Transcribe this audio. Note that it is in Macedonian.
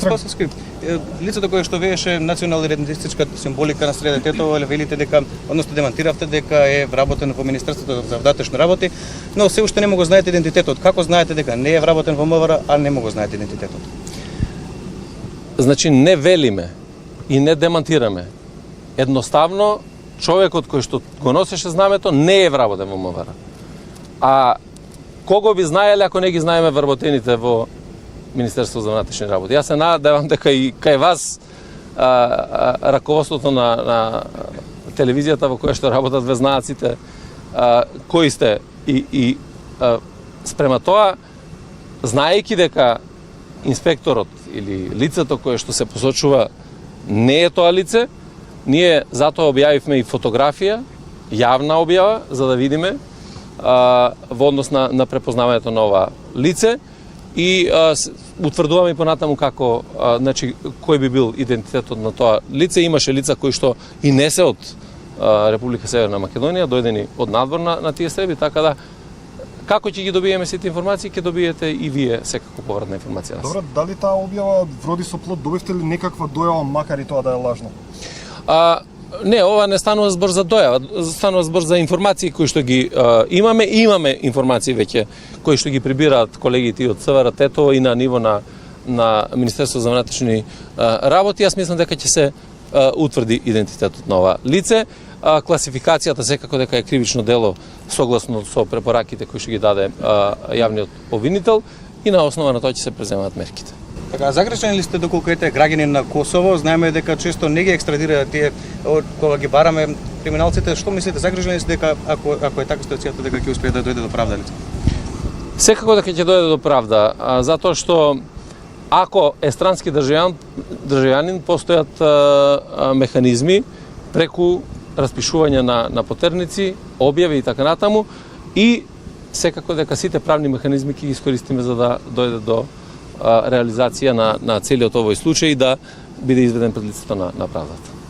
Спасовски, лицето кое што вееше национална идентичка символика на Среден Тетово, велите дека, односно демантиравте дека е вработен во Министерството за внатрешни работи, но се уште не му го знаете идентитетот. Како знаете дека не е вработен во МВР, а не му го знаете идентитетот? Значи не велиме и не демантираме. Едноставно човекот кој што го носеше знамето не е вработен во МВР. А кого би знаеле ако не ги знаеме вработените во Министерство за внатрешни работи? Јас се надевам дека и кај вас раководството на телевизијата во која што работат везнаците кои сте и спрема тоа, знаејќи дека инспекторот или лицето кое што се посочува не е тоа лице, ние затоа објавивме и фотографија, јавна објава, за да видиме во однос на препознавањето на ова лице и утврдуваме и понатаму како, значи, кој би бил идентитетот на тоа лице. Имаше лица кои што и не се од Република Северна Македонија, дојдени од надвор на тие стреби, така да како ќе ги добиеме сите информации, ќе добиете и вие секако повратна информација. Добро, дали таа објава вроди со плод, добивте ли некаква дојава, макар и тоа да е лажно? Не, ова не станува збор за дојава, станува збор за информации кои што ги имаме. Имаме информации веќе кои што ги прибираат колегите од ЦВР Тетово и на ниво на Министерство за внатрешни работи. Јас мислам дека ќе се утврди идентитетот на ова лице. Класификацијата секако дека е кривично дело согласно со препораките кои што ги даде јавниот обвинител и на основа на тоа ќе се преземаат мерките. Така, загрешени ли сте доколку ете граѓани на Косово? Знаеме дека често не ги екстрадираат тие кога ги бараме криминалците. Што мислите, загрешени ли сте дека ако е така ситуацијата дека ќе успее да дојде до правда лице? Секако дека ќе дојде до правда, затоа што ако е странски државјанин, постојат механизми преку распишување на потерници, објави и така натаму, и секако дека сите правни механизми ќе ги искористиме за да дојде до реализација на целиот овој случај и да биде изведен пред лицето на правдата.